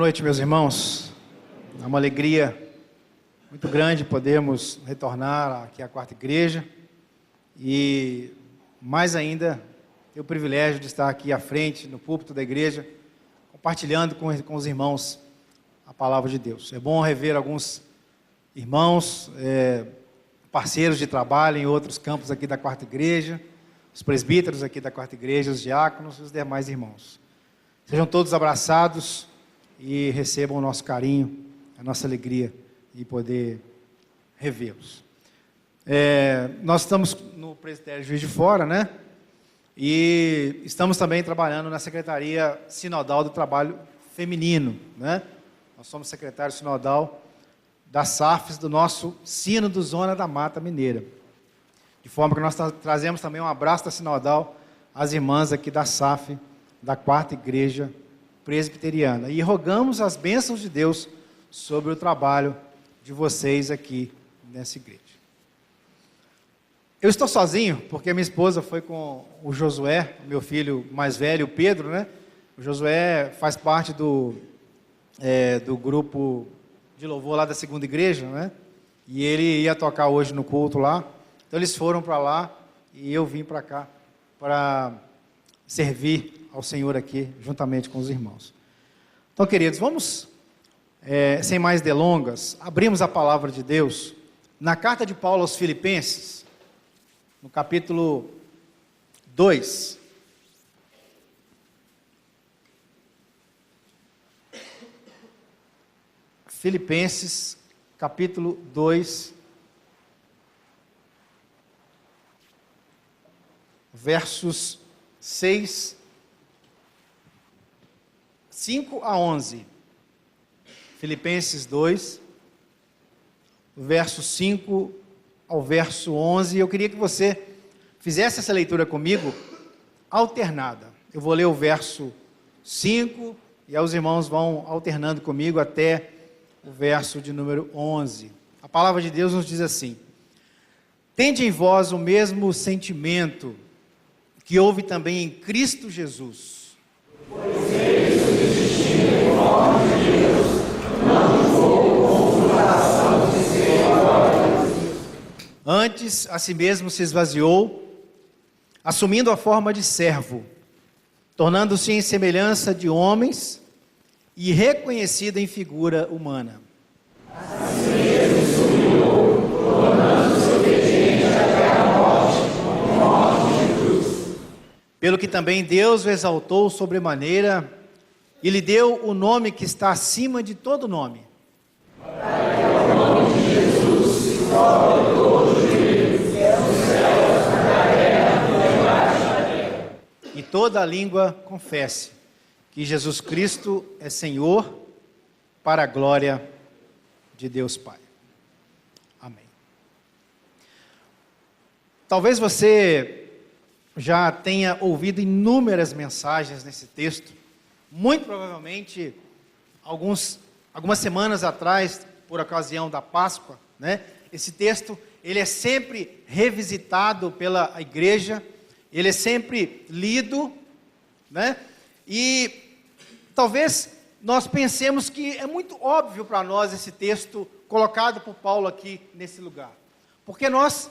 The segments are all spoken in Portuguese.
noite, meus irmãos. É uma alegria muito grande podermos retornar aqui à Quarta Igreja e, mais ainda, ter o privilégio de estar aqui à frente, no púlpito da igreja, compartilhando com os irmãos a palavra de Deus. É bom rever alguns irmãos, parceiros de trabalho em outros campos aqui da Quarta Igreja, os presbíteros aqui da Quarta Igreja, os diáconos e os demais irmãos. Sejam todos abraçados e recebam o nosso carinho, a nossa alegria de poder revê-los. Nós estamos no Presbitério Juiz de Fora, né? E estamos também trabalhando na Secretaria Sinodal do Trabalho Feminino, né? Nós somos secretário sinodal da SAFES, do nosso Sínodo Zona da Mata Mineira. De forma que nós trazemos também um abraço da Sinodal às irmãs aqui da SAF, da Quarta Igreja Presbiteriana. E rogamos as bênçãos de Deus sobre o trabalho de vocês aqui nessa igreja. Eu estou sozinho, porque minha esposa foi com o Josué, meu filho mais velho, o Pedro, né? O Josué faz parte do grupo de louvor lá da segunda igreja, né? E ele ia tocar hoje no culto lá. Então eles foram para lá e eu vim para cá para servir ao Senhor aqui, juntamente com os irmãos. Então, queridos, vamos, sem mais delongas, abrimos a palavra de Deus na carta de Paulo aos Filipenses, no capítulo 2. Filipenses, capítulo 2, versos 5 a 11. Filipenses 2, verso 5 ao verso 11. Eu queria que você fizesse essa leitura comigo, alternada. Eu vou ler o verso 5 e aí os irmãos vão alternando comigo até o verso de número 11. A palavra de Deus nos diz assim: tende em vós o mesmo sentimento que houve também em Cristo Jesus. Pois ele subsistiu em forma de Deus, não julgou como usurpação de ser glória. Antes, a si mesmo se esvaziou, assumindo a forma de servo, tornando-se em semelhança de homens e reconhecido em figura humana. A si mesmo se humilhou, tornando-se obediente até a morte, morte de cruz. Pelo que também Deus o exaltou sobremaneira e lhe deu o nome que está acima de todo nome. Para que ao nome de Jesus se dobre todo joelho, nos céus, na terra e debaixo da terra. E toda a língua confesse que Jesus Cristo é Senhor, para a glória de Deus Pai. Amém. Talvez você já tenha ouvido inúmeras mensagens nesse texto, muito provavelmente algumas semanas atrás, por ocasião da Páscoa, né? Esse texto, ele é sempre revisitado pela igreja, ele é sempre lido, né? E talvez nós pensemos que é muito óbvio para nós esse texto colocado por Paulo aqui nesse lugar. Porque nós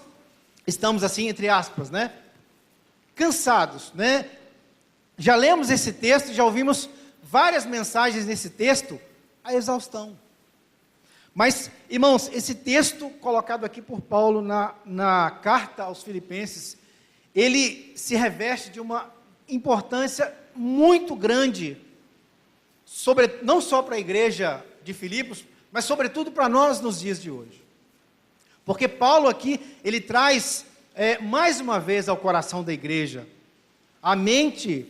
estamos assim, entre aspas, né? Cansados, né? Já lemos esse texto, já ouvimos várias mensagens nesse texto, a exaustão. Mas, irmãos, esse texto colocado aqui por Paulo na carta aos Filipenses, ele se reveste de uma importância muito grande, não só para a igreja de Filipos, mas sobretudo para nós nos dias de hoje. Porque Paulo aqui, ele traz mais uma vez ao coração da igreja, à mente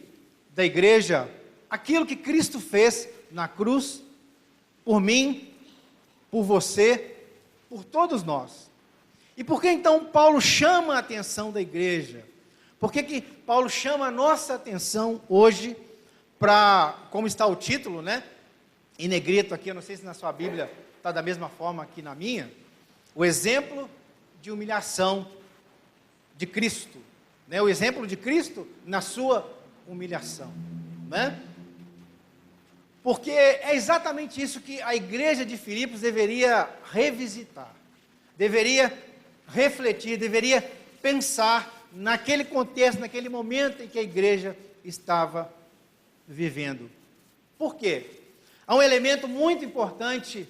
da igreja, aquilo que Cristo fez na cruz, por mim, por você, por todos nós. E por que então Paulo chama a atenção da igreja? Por que Paulo chama a nossa atenção hoje para, como está o título, né? Em negrito aqui, eu não sei se na sua Bíblia está da mesma forma que na minha, o exemplo de humilhação de Cristo, né? O exemplo de Cristo na sua humilhação, né? Porque é exatamente isso que a igreja de Filipos deveria revisitar, deveria refletir, deveria pensar naquele contexto, naquele momento em que a igreja estava vivendo. Por quê? Há um elemento muito importante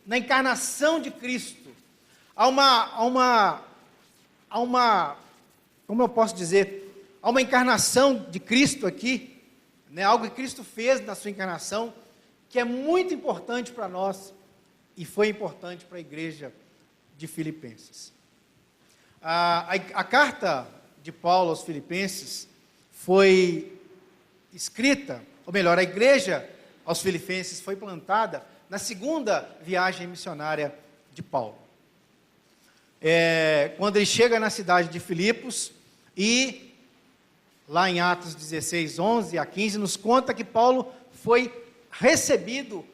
na encarnação de Cristo. Há uma, como eu posso dizer, há uma encarnação de Cristo aqui, né, algo que Cristo fez na sua encarnação, que é muito importante para nós, e foi importante para a igreja de Filipenses. A carta de Paulo aos Filipenses foi escrita, ou melhor, a igreja aos Filipenses foi plantada na segunda viagem missionária de Paulo. Quando ele chega na cidade de Filipos, e lá em Atos 16, 11 a 15, nos conta que Paulo foi recebido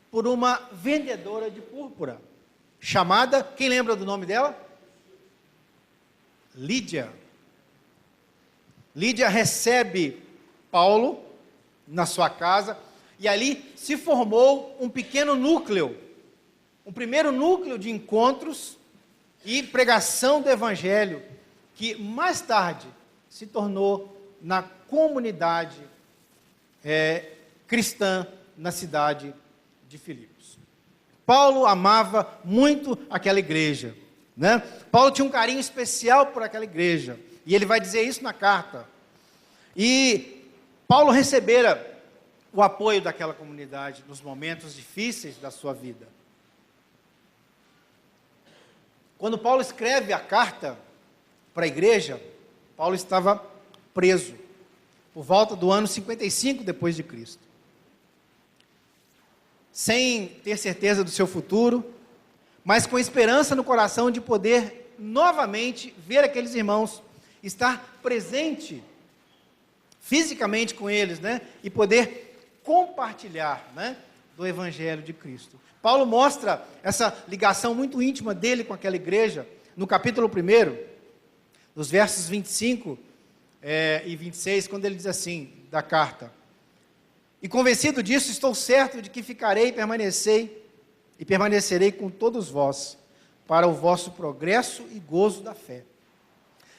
por uma vendedora de púrpura, chamada, quem lembra do nome dela? Lídia. Lídia recebe Paulo na sua casa, e ali se formou um pequeno núcleo, um primeiro núcleo de encontros e pregação do Evangelho, que mais tarde se tornou na comunidade cristã na cidade de Filipos. Paulo amava muito aquela igreja, né? Paulo tinha um carinho especial por aquela igreja, e ele vai dizer isso na carta. E Paulo recebera o apoio daquela comunidade nos momentos difíceis da sua vida. Quando Paulo escreve a carta para a igreja, Paulo estava preso, por volta do ano 55 depois de Cristo. Sem ter certeza do seu futuro, mas com esperança no coração de poder novamente ver aqueles irmãos, estar presente fisicamente com eles, né? E poder compartilhar, né, do Evangelho de Cristo. Paulo mostra essa ligação muito íntima dele com aquela igreja, no capítulo 1, nos versos 25 e 26, quando ele diz assim, da carta: e convencido disso, estou certo de que ficarei e permanecerei com todos vós, para o vosso progresso e gozo da fé,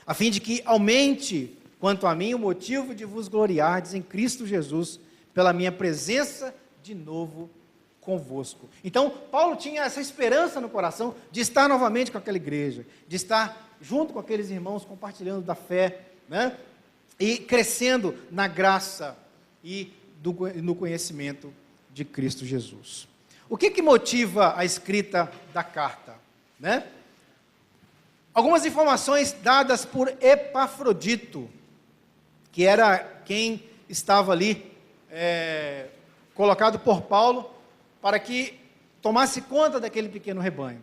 a fim de que aumente, quanto a mim, o motivo de vos gloriardes em Cristo Jesus, pela minha presença de novo convosco. Então, Paulo tinha essa esperança no coração de estar novamente com aquela igreja, de estar junto com aqueles irmãos, compartilhando da fé, né? E crescendo na graça e no conhecimento de Cristo Jesus. O que motiva a escrita da carta, né? Algumas informações dadas por Epafrodito, que era quem estava ali colocado por Paulo para que tomasse conta daquele pequeno rebanho.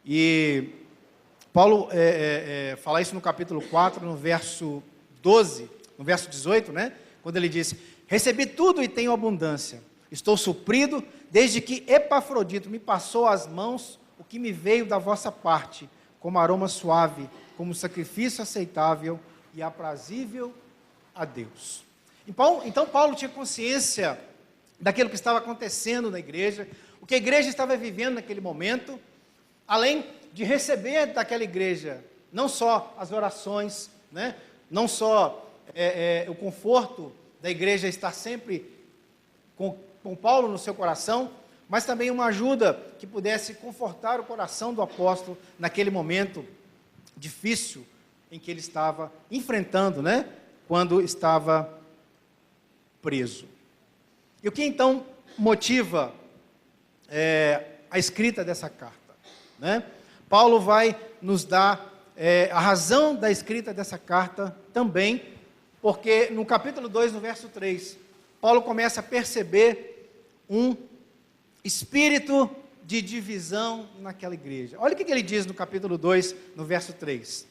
E Paulo fala isso no capítulo 4, no verso 12, no verso 18, né? Quando ele diz: recebi tudo e tenho abundância, estou suprido, desde que Epafrodito me passou às mãos o que me veio da vossa parte, como aroma suave, como sacrifício aceitável e aprazível a Deus. Então Paulo tinha consciência daquilo que estava acontecendo na igreja, o que a igreja estava vivendo naquele momento, além de receber daquela igreja não só as orações, né, não só o conforto da igreja estar sempre com Paulo no seu coração, mas também uma ajuda que pudesse confortar o coração do apóstolo naquele momento difícil em que ele estava enfrentando, né, quando estava preso. E o que então motiva a escrita dessa carta, né? Paulo vai nos dar a razão da escrita dessa carta também, porque no capítulo 2, no verso 3, Paulo começa a perceber um espírito de divisão naquela igreja. Olha o que ele diz no capítulo 2, no verso 3.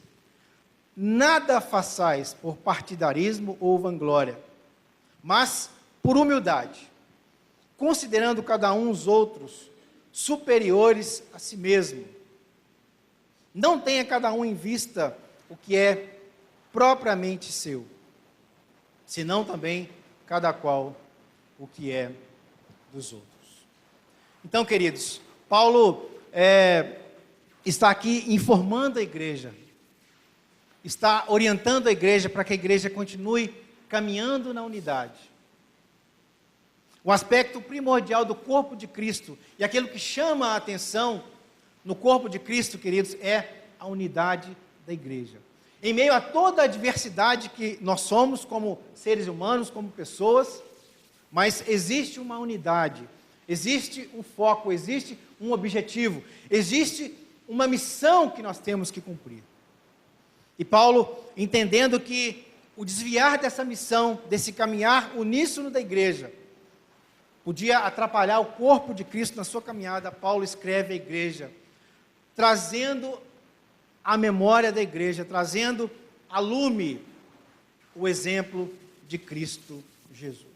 Nada façais por partidarismo ou vanglória, mas por humildade, considerando cada um os outros superiores a si mesmo. Não tenha cada um em vista o que é propriamente seu, senão também cada qual o que é dos outros. Então, queridos, Paulo está aqui informando a igreja, está orientando a igreja para que a igreja continue caminhando na unidade. O aspecto primordial do corpo de Cristo e aquilo que chama a atenção no corpo de Cristo, queridos, é a unidade da igreja. Em meio a toda a diversidade que nós somos como seres humanos, como pessoas, mas existe uma unidade, existe um foco, existe um objetivo, existe uma missão que nós temos que cumprir. E Paulo, entendendo que o desviar dessa missão, desse caminhar uníssono da igreja, podia atrapalhar o corpo de Cristo na sua caminhada, Paulo escreve à igreja, trazendo a memória da igreja, trazendo a lume o exemplo de Cristo Jesus.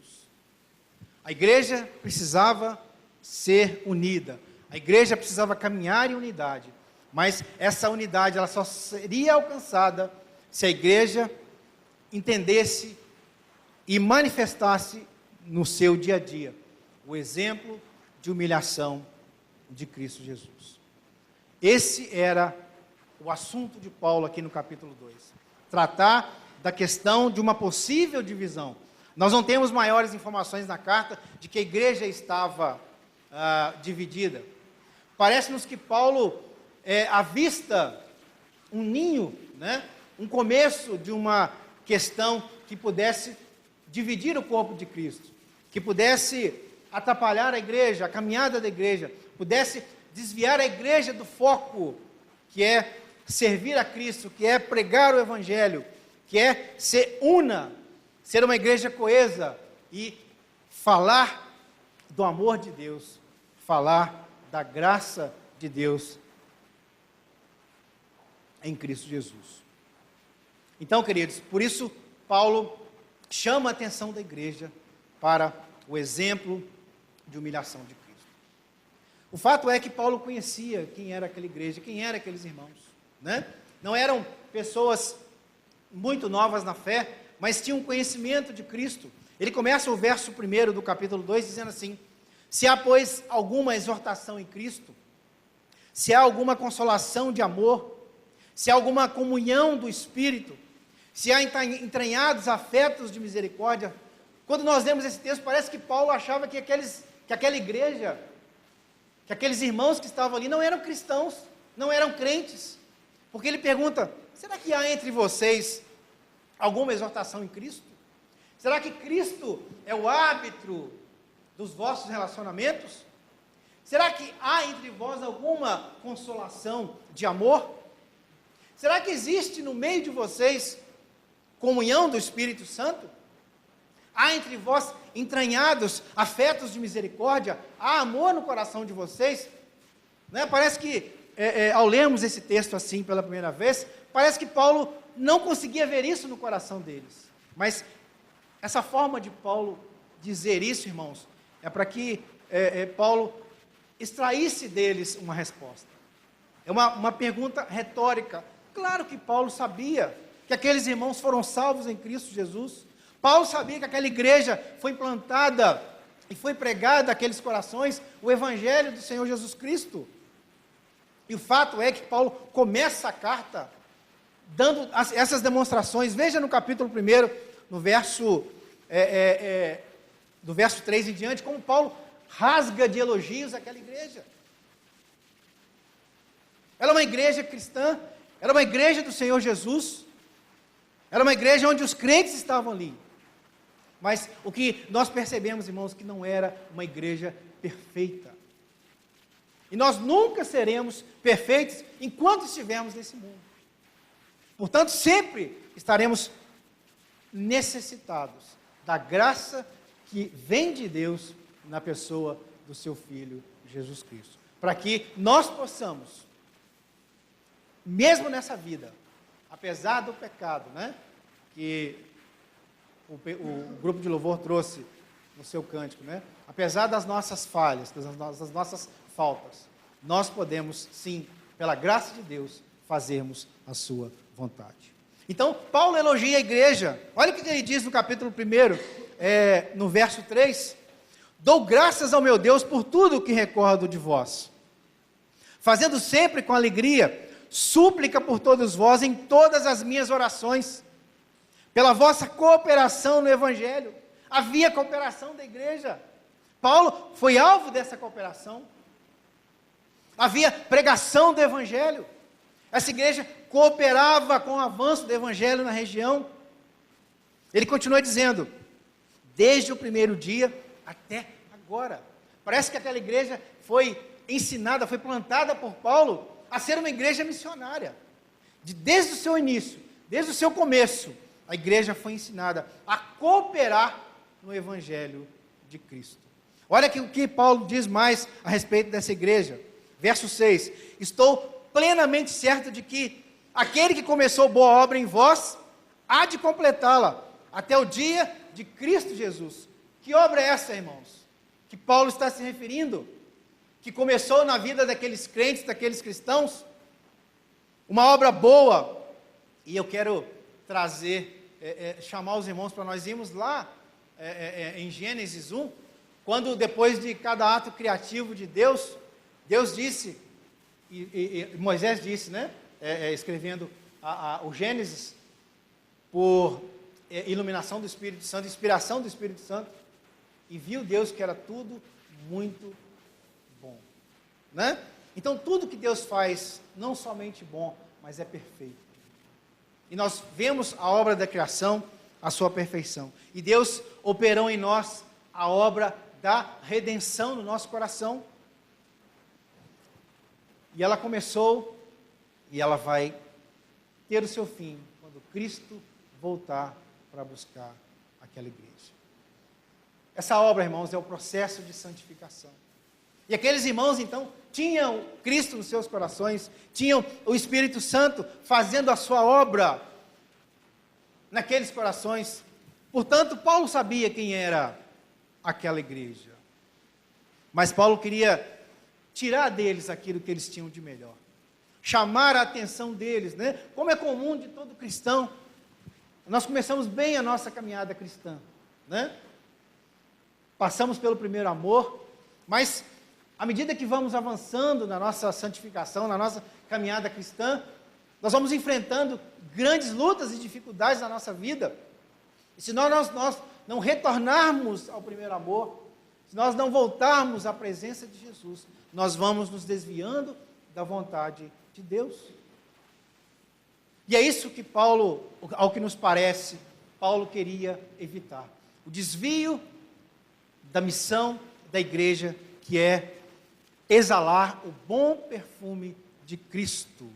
A igreja precisava ser unida, a igreja precisava caminhar em unidade, mas essa unidade ela só seria alcançada se a igreja entendesse e manifestasse no seu dia a dia o exemplo de humilhação de Cristo Jesus. Esse era o assunto de Paulo aqui no capítulo 2. Tratar da questão de uma possível divisão. Nós não temos maiores informações na carta de que a igreja estava dividida. Parece-nos que Paulo avista um ninho, né? Um começo de uma questão que pudesse dividir o corpo de Cristo, que pudesse atrapalhar a igreja, a caminhada da igreja, pudesse desviar a igreja do foco, que é servir a Cristo, que é pregar o Evangelho, que é ser uma igreja coesa e falar do amor de Deus, falar da graça de Deus em Cristo Jesus. Então, queridos, por isso Paulo chama a atenção da igreja para o exemplo de humilhação de Cristo. O fato é que Paulo conhecia quem era aquela igreja, quem eram aqueles irmãos, né? Não eram pessoas muito novas na fé, mas tinham conhecimento de Cristo. Ele começa o verso 1 do capítulo 2 dizendo assim: se há, pois, alguma exortação em Cristo, se há alguma consolação de amor, se há alguma comunhão do Espírito, se há entranhados afetos de misericórdia. Quando nós lemos esse texto, parece que Paulo achava que aquela igreja, que aqueles irmãos que estavam ali não eram cristãos, não eram crentes, porque ele pergunta: será que há entre vocês alguma exortação em Cristo? Será que Cristo é o árbitro dos vossos relacionamentos? Será que há entre vós alguma consolação de amor? Será que existe no meio de vocês comunhão do Espírito Santo? Há entre vós entranhados afetos de misericórdia? Há amor no coração de vocês? Né? Parece que, ao lermos esse texto assim pela primeira vez, parece que Paulo não conseguia ver isso no coração deles. Mas essa forma de Paulo dizer isso, irmãos, é para que Paulo extraísse deles uma resposta. É uma pergunta retórica. Claro que Paulo sabia que aqueles irmãos foram salvos em Cristo Jesus. Paulo sabia que aquela igreja foi implantada e foi pregada àqueles corações o Evangelho do Senhor Jesus Cristo. E o fato é que Paulo começa a carta dando essas demonstrações. Veja no capítulo 1, no verso, do verso 3 em diante, como Paulo rasga de elogios aquela igreja. Ela é uma igreja cristã, era uma igreja do Senhor Jesus, era uma igreja onde os crentes estavam ali. Mas o que nós percebemos, irmãos, que não era uma igreja perfeita. E nós nunca seremos perfeitos enquanto estivermos nesse mundo. Portanto, sempre estaremos necessitados da graça que vem de Deus na pessoa do seu Filho Jesus Cristo. Para que nós possamos, mesmo nessa vida, apesar do pecado, né, que o grupo de louvor trouxe no seu cântico, né, apesar das nossas falhas, das nossas faltas, nós podemos, sim, pela graça de Deus, fazermos a sua vontade. Então, Paulo elogia a igreja. Olha o que ele diz no capítulo 1, no verso 3. Dou graças ao meu Deus por tudo o que recordo de vós, fazendo sempre com alegria súplica por todos vós em todas as minhas orações, pela vossa cooperação no Evangelho. Havia cooperação da igreja. Paulo foi alvo dessa cooperação. Havia pregação do Evangelho. Essa igreja cooperava com o avanço do Evangelho na região. Ele continua dizendo, desde o primeiro dia até agora. Parece que aquela igreja foi ensinada, foi plantada por Paulo a ser uma igreja missionária. Desde o seu início, desde o seu começo, a igreja foi ensinada a cooperar no Evangelho de Cristo. Olha o que Paulo diz mais a respeito dessa igreja. Verso 6, estou plenamente certo de que aquele que começou boa obra em vós, há de completá-la, até o dia de Cristo Jesus. Que obra é essa, irmãos? Que Paulo está se referindo? Que começou na vida daqueles crentes, daqueles cristãos? Uma obra boa. E eu quero chamar os irmãos para nós irmos lá, em Gênesis 1, quando depois de cada ato criativo de Deus, Deus disse, e Moisés disse, né, escrevendo o Gênesis, por iluminação do Espírito Santo, inspiração do Espírito Santo, e viu Deus que era tudo muito bom, né? Então tudo que Deus faz, não somente bom, mas é perfeito. E nós vemos a obra da criação, a sua perfeição. E Deus operou em nós a obra da redenção no nosso coração. E ela começou, e ela vai ter o seu fim, quando Cristo voltar para buscar aquela igreja. Essa obra, irmãos, é o processo de santificação. E aqueles irmãos, então, tinham Cristo nos seus corações, tinham o Espírito Santo fazendo a sua obra naqueles corações. Portanto, Paulo sabia quem era aquela igreja. Mas Paulo queria tirar deles aquilo que eles tinham de melhor. Chamar a atenção deles, né? Como é comum de todo cristão. Nós começamos bem a nossa caminhada cristã, né? Passamos pelo primeiro amor, mas à medida que vamos avançando na nossa santificação, na nossa caminhada cristã, nós vamos enfrentando grandes lutas e dificuldades na nossa vida. E se nós não retornarmos ao primeiro amor, se nós não voltarmos à presença de Jesus, nós vamos nos desviando da vontade de Deus. E é isso que Paulo, ao que nos parece, Paulo queria evitar. O desvio da missão da igreja, que é exalar o bom perfume de Cristo,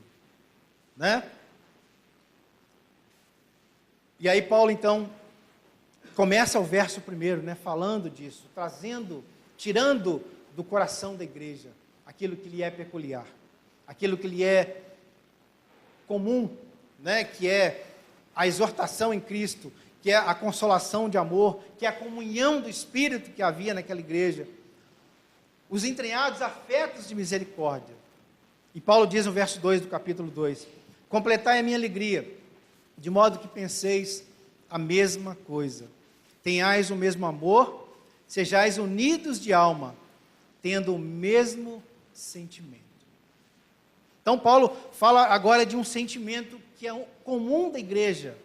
né? E aí Paulo, então, começa o verso primeiro, né, falando disso, tirando do coração da igreja aquilo que lhe é peculiar, aquilo que lhe é comum, né, que é a exortação em Cristo, que é a consolação de amor, que é a comunhão do Espírito que havia naquela igreja, os entranhados afetos de misericórdia. E Paulo diz no verso 2 do capítulo 2, completai a minha alegria, de modo que penseis a mesma coisa, tenhais o mesmo amor, sejais unidos de alma, tendo o mesmo sentimento. Então Paulo fala agora de um sentimento que é comum da igreja,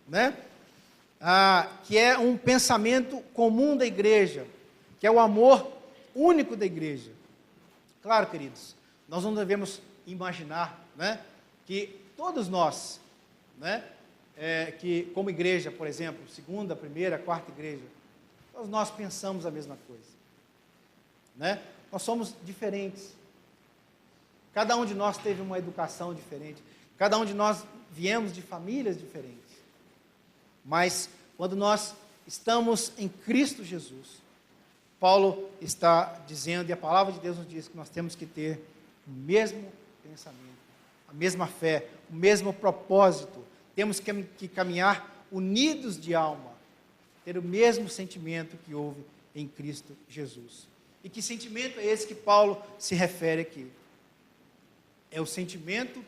né? Que é um pensamento comum da igreja, que é o amor único da igreja. Claro, queridos, nós não devemos imaginar, né, que todos nós, né, que como igreja, por exemplo, segunda, primeira, quarta igreja, todos nós pensamos a mesma coisa, né? Nós somos diferentes. Cada um de nós teve uma educação diferente, cada um de nós viemos de famílias diferentes. Mas quando nós estamos em Cristo Jesus, Paulo está dizendo, e a palavra de Deus nos diz que nós temos que ter o mesmo pensamento, a mesma fé, o mesmo propósito. Temos que caminhar unidos de alma, ter o mesmo sentimento que houve em Cristo Jesus. E que sentimento é esse que Paulo se refere aqui? É o sentimento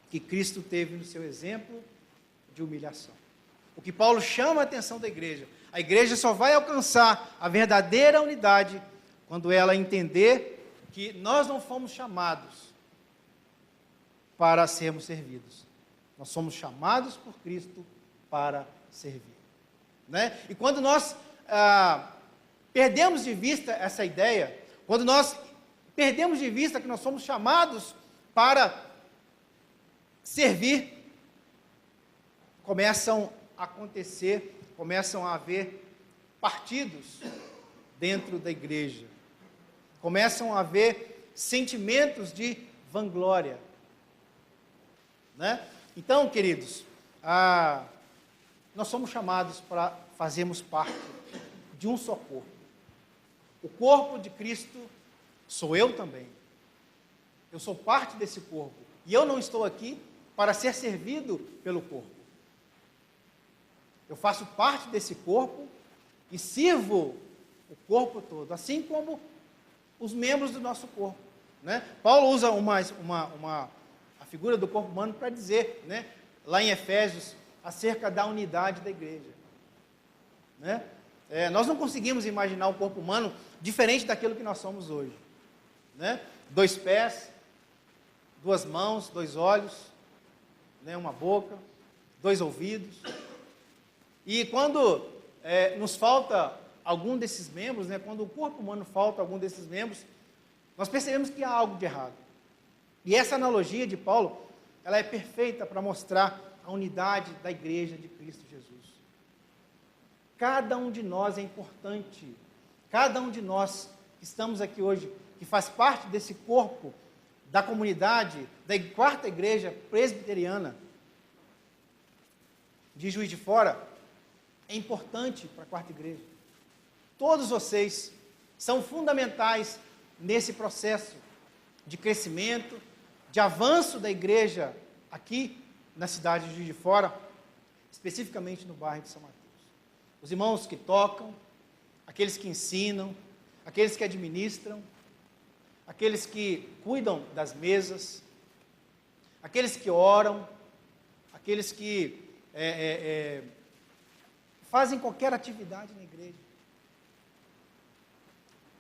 que Cristo teve no seu exemplo de humilhação. O que Paulo chama a atenção da igreja. A igreja só vai alcançar a verdadeira unidade quando ela entender que nós não fomos chamados para sermos servidos. Nós somos chamados por Cristo para servir. Né? E quando nós perdemos de vista essa ideia, quando nós perdemos de vista que nós somos chamados para servir, começam a acontecer, começam a haver partidos dentro da igreja, começam a haver sentimentos de vanglória, né? Então, queridos, nós somos chamados para fazermos parte de um só corpo. O corpo de Cristo sou eu também. Eu sou parte desse corpo. E eu não estou aqui para ser servido pelo corpo. Eu faço parte desse corpo e sirvo o corpo todo, assim como os membros do nosso corpo. Né? Paulo usa a figura do corpo humano para dizer, né, lá em Efésios, acerca da unidade da igreja. Né? Nós não conseguimos imaginar o corpo humano diferente daquilo que nós somos hoje. Né? 2 pés, 2 mãos, 2 olhos, né, uma boca, 2 ouvidos. E quando nos falta algum desses membros, né, quando o corpo humano falta algum desses membros, nós percebemos que há algo de errado. E essa analogia de Paulo, ela é perfeita para mostrar a unidade da igreja de Cristo Jesus. Cada um de nós é importante. Cada um de nós que estamos aqui hoje, que faz parte desse corpo, da comunidade, da 4ª igreja presbiteriana de Juiz de Fora, é importante para a 4ª igreja. Todos vocês são fundamentais nesse processo de crescimento, de avanço da igreja aqui na cidade de Juiz de Fora, especificamente no bairro de São Mateus. Os irmãos que tocam, aqueles que ensinam, aqueles que administram, aqueles que cuidam das mesas, aqueles que oram, aqueles que fazem qualquer atividade na igreja.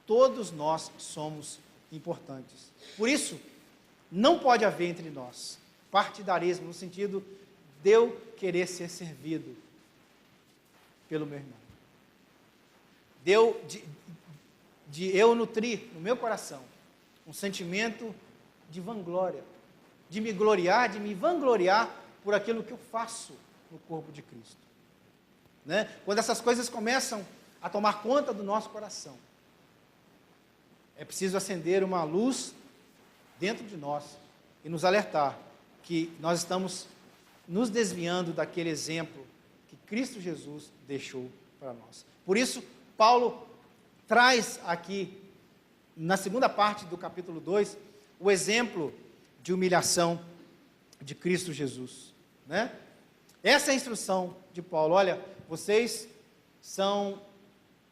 Todos nós somos importantes. Por isso, não pode haver entre nós partidarismo, no sentido de eu querer ser servido pelo meu irmão. De eu nutrir no meu coração um sentimento de vanglória, de me gloriar, de me vangloriar por aquilo que eu faço no corpo de Cristo. Né? Quando essas coisas começam a tomar conta do nosso coração, é preciso acender uma luz dentro de nós e nos alertar que nós estamos nos desviando daquele exemplo que Cristo Jesus deixou para nós. Por isso, Paulo traz aqui, na segunda parte do capítulo 2, o exemplo de humilhação de Cristo Jesus. Né? Essa é a instrução de Paulo. Olha, vocês são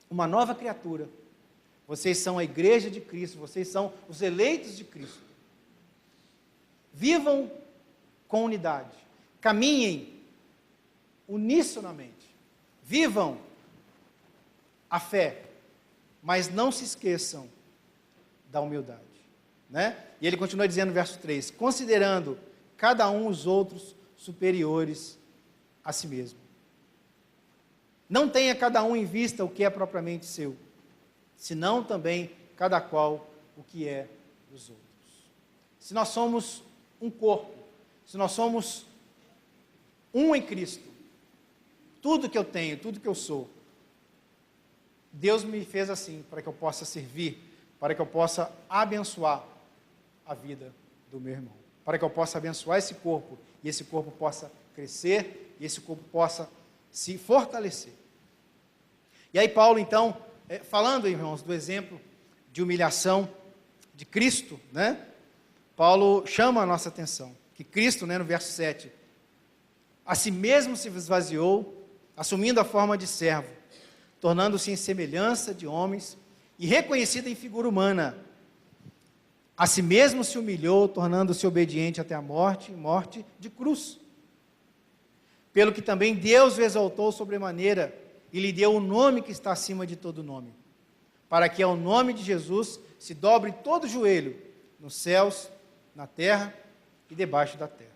uma nova criatura. Vocês são a igreja de Cristo. Vocês são os eleitos de Cristo. Vivam com unidade. Caminhem unissonamente. Vivam a fé. Mas não se esqueçam da humildade. Né? E ele continua dizendo no verso 3, considerando cada um os outros superiores a si mesmo. Não tenha cada um em vista o que é propriamente seu, senão também cada qual o que é dos outros. Se nós somos um corpo, se nós somos um em Cristo, tudo que eu tenho, tudo que eu sou, Deus me fez assim, para que eu possa servir, para que eu possa abençoar a vida do meu irmão, para que eu possa abençoar esse corpo, e esse corpo possa crescer, e esse corpo possa se fortalecer. E aí Paulo, então, falando, irmãos, do exemplo de humilhação de Cristo, né? Paulo chama a nossa atenção, que Cristo, né, no verso 7, a si mesmo se esvaziou, assumindo a forma de servo, tornando-se em semelhança de homens, e reconhecido em figura humana, a si mesmo se humilhou, tornando-se obediente até a morte, morte de cruz. pelo que também Deus o exaltou sobremaneira e lhe deu o nome que está acima de todo nome, para que ao nome de Jesus se dobre todo o joelho, nos céus, na terra e debaixo da terra,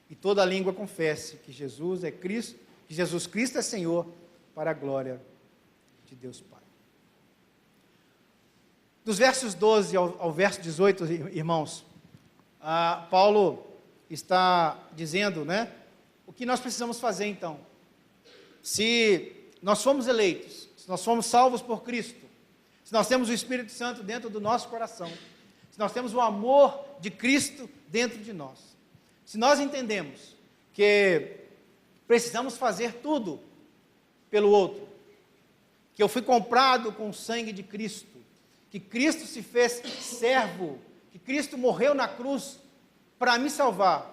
e toda a língua confesse que Jesus é Cristo, que Jesus Cristo é Senhor, para a glória de Deus Pai. Dos versos 12 ao verso 18, irmãos, Paulo está dizendo, né, o que nós precisamos fazer então. Se nós somos eleitos, se nós somos salvos por Cristo, se nós temos o Espírito Santo dentro do nosso coração, se nós temos o amor de Cristo dentro de nós, se nós entendemos que precisamos fazer tudo pelo outro, que eu fui comprado com o sangue de Cristo, que Cristo se fez servo, que Cristo morreu na cruz para me salvar,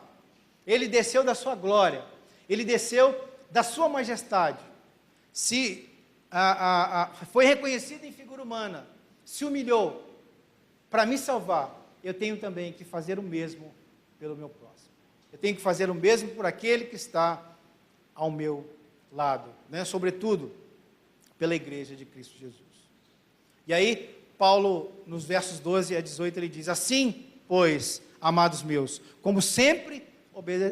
Ele desceu da sua glória, Ele desceu da sua majestade, se foi reconhecido em figura humana, se humilhou para me salvar, eu tenho também que fazer o mesmo pelo meu próximo. Eu tenho que fazer o mesmo por aquele que está ao meu lado, né? Sobretudo pela igreja de Cristo Jesus. E aí, Paulo, nos versos 12 a 18, ele diz: assim, pois, amados meus, como sempre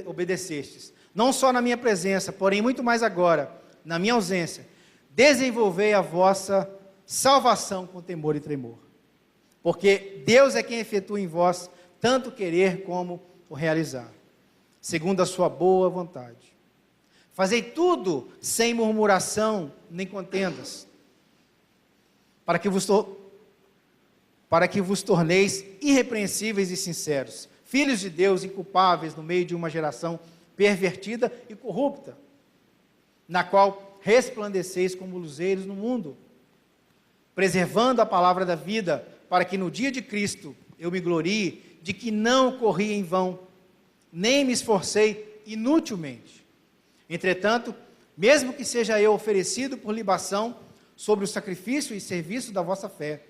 obedecestes, não só na minha presença, porém muito mais agora, na minha ausência, desenvolvei a vossa salvação com temor e tremor. Porque Deus é quem efetua em vós tanto querer como o realizar, segundo a sua boa vontade. Fazei tudo sem murmuração nem contendas, para que vos torneis irrepreensíveis e sinceros, filhos de Deus inculpáveis no meio de uma geração pervertida e corrupta, na qual resplandeceis como luzeiros no mundo, preservando a palavra da vida, para que no dia de Cristo eu me glorie de que não corri em vão, nem me esforcei inutilmente. Entretanto, mesmo que seja eu oferecido por libação sobre o sacrifício e serviço da vossa fé,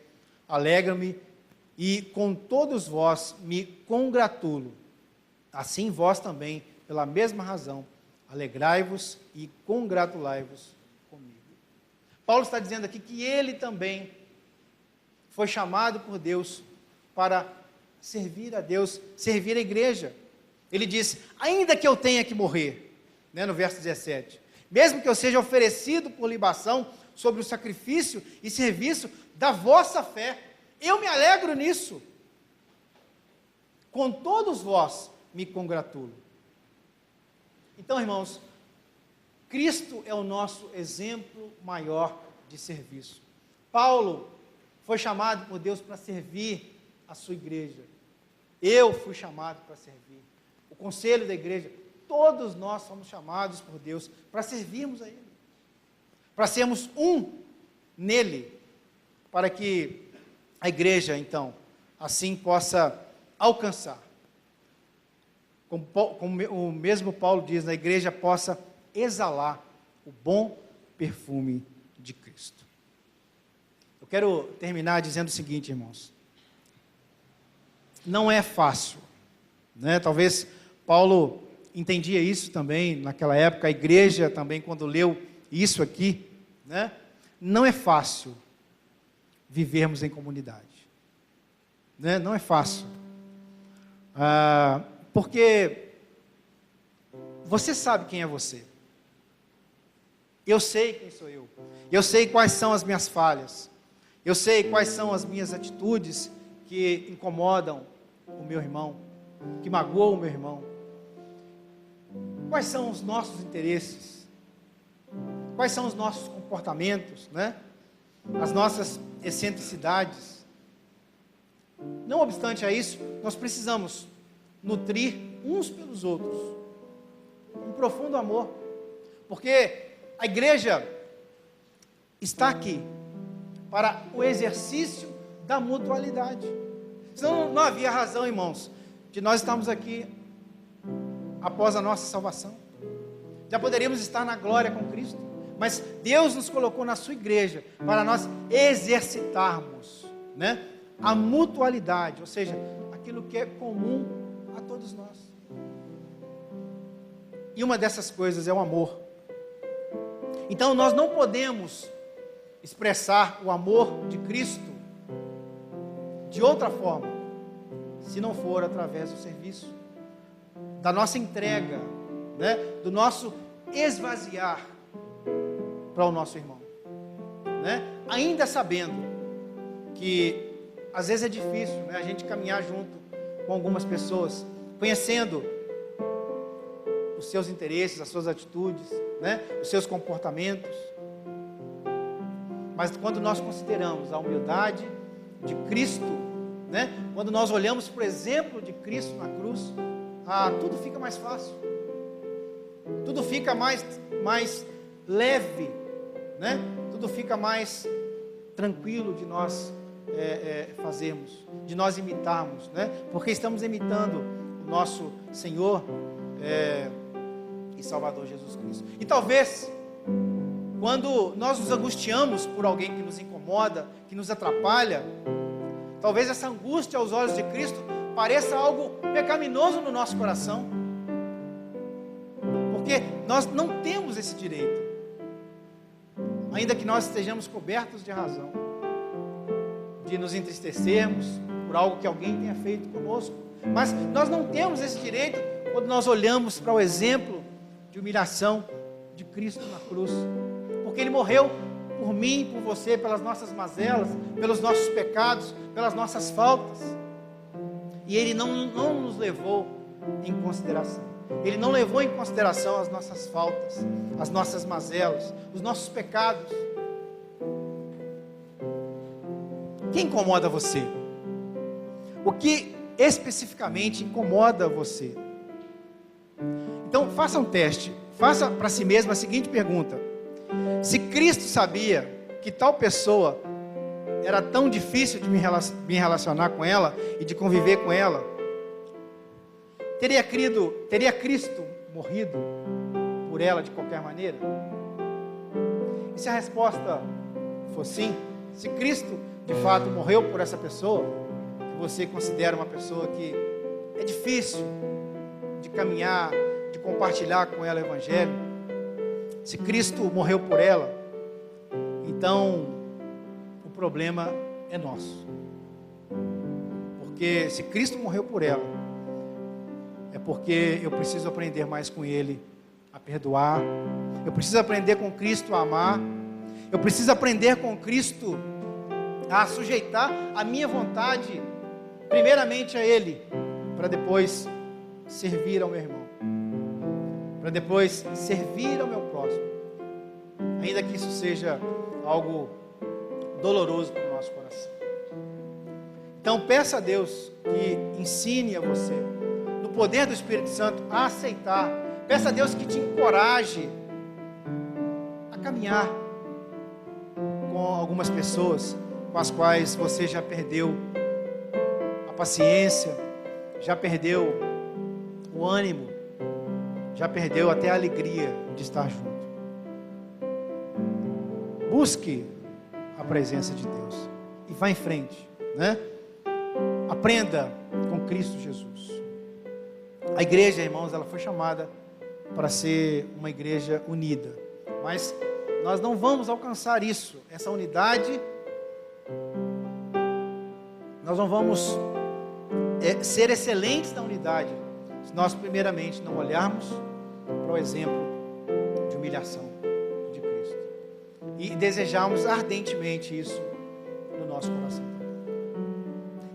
alegra-me e com todos vós me congratulo. Assim vós também, pela mesma razão, alegrai-vos e congratulai-vos comigo. Paulo está dizendo aqui que ele também foi chamado por Deus para servir a Deus, servir a igreja. Ele diz: ainda que eu tenha que morrer, né, no verso 17, mesmo que eu seja oferecido por libação sobre o sacrifício e serviço da vossa fé, eu me alegro nisso. Com todos vós me congratulo. Então, irmãos, Cristo é o nosso exemplo maior de serviço. Paulo foi chamado por Deus para servir a sua igreja. Eu fui chamado para servir. O conselho da igreja, todos nós somos chamados por Deus para servirmos a Ele, para sermos um nele, para que a igreja, então, assim possa alcançar, como o mesmo Paulo diz, a igreja possa exalar o bom perfume de Cristo. Eu quero terminar dizendo o seguinte, irmãos: não é fácil, né? Talvez Paulo entendia isso também naquela época, a igreja também, quando leu isso aqui, né? Não é fácil vivermos em comunidade, né? Não é fácil, porque você sabe quem é você, eu sei quem sou eu sei quais são as minhas falhas, eu sei quais são as minhas atitudes que incomodam o meu irmão, que magoam o meu irmão, quais são os nossos interesses, quais são os nossos comportamentos, né? As nossas excentricidades. Não obstante a isso, nós precisamos nutrir uns pelos outros um profundo amor, porque a igreja está aqui para o exercício da mutualidade. Senão não havia razão, irmãos, de nós estarmos aqui após a nossa salvação. Já poderíamos estar na glória com Cristo, mas Deus nos colocou na sua igreja para nós exercitarmos, né, a mutualidade, ou seja, aquilo que é comum a todos nós. E uma dessas coisas é o amor. Então nós não podemos expressar o amor de Cristo de outra forma, se não for através do serviço, da nossa entrega, né? Do nosso esvaziar para o nosso irmão, né? Ainda sabendo que às vezes é difícil, né, a gente caminhar junto com algumas pessoas, conhecendo os seus interesses, as suas atitudes, né, os seus comportamentos. Mas quando nós consideramos a humildade de Cristo, né, quando nós olhamos para o exemplo de Cristo na cruz, tudo fica mais fácil, tudo fica mais leve, né? Tudo fica mais tranquilo de nós fazermos, de nós imitarmos, né? Porque estamos imitando o nosso Senhor e Salvador Jesus Cristo. E talvez, quando nós nos angustiamos por alguém que nos incomoda, que nos atrapalha, talvez essa angústia aos olhos de Cristo pareça algo pecaminoso no nosso coração, porque nós não temos esse direito, ainda que nós estejamos cobertos de razão, de nos entristecermos por algo que alguém tenha feito conosco, mas nós não temos esse direito quando nós olhamos para o exemplo de humilhação de Cristo na cruz, porque Ele morreu por mim, por você, pelas nossas mazelas, pelos nossos pecados, pelas nossas faltas, e Ele não nos levou em consideração. Ele não levou em consideração as nossas faltas, as nossas mazelas, os nossos pecados. O que incomoda você? O que especificamente incomoda você? Então faça um teste, faça para si mesmo a seguinte pergunta: se Cristo sabia que tal pessoa era tão difícil de me relacionar com ela e de conviver com ela, teria Cristo morrido por ela de qualquer maneira? E se a resposta for sim, se Cristo de fato morreu por essa pessoa, que você considera uma pessoa que é difícil de caminhar, de compartilhar com ela o Evangelho, se Cristo morreu por ela, então o problema é nosso. Porque se Cristo morreu por ela, é porque eu preciso aprender mais com Ele a perdoar, eu preciso aprender com Cristo a amar, eu preciso aprender com Cristo a sujeitar a minha vontade primeiramente a Ele, para depois servir ao meu irmão, para depois servir ao meu próximo, ainda que isso seja algo doloroso para o nosso coração. Então peça a Deus que ensine a você, no poder do Espírito Santo, a aceitar. Peça a Deus que te encoraje a caminhar com algumas pessoas com as quais você já perdeu a paciência, já perdeu o ânimo, já perdeu até a alegria de estar junto. Busque a presença de Deus e vá em frente, né? Aprenda com Cristo Jesus. A igreja, irmãos, ela foi chamada para ser uma igreja unida, mas nós não vamos alcançar isso, essa unidade. Nós não vamos ser excelentes na unidade se nós primeiramente não olharmos para o exemplo de humilhação de Cristo e desejarmos ardentemente isso no nosso coração.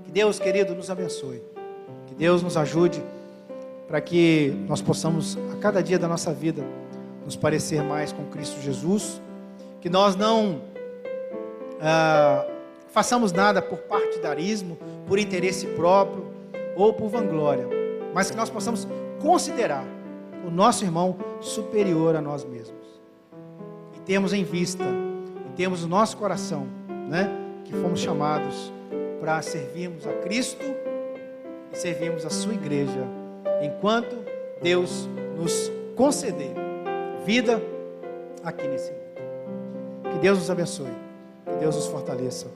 Que Deus, querido, nos abençoe, que Deus nos ajude para que nós possamos a cada dia da nossa vida nos parecer mais com Cristo Jesus, que nós não façamos nada por partidarismo, por interesse próprio ou por vanglória, mas que nós possamos considerar o nosso irmão superior a nós mesmos. E temos em vista, e temos no nosso coração, né, que fomos chamados para servirmos a Cristo e servirmos a sua igreja, enquanto Deus nos conceder vida aqui nesse mundo. Que Deus nos abençoe, que Deus nos fortaleça.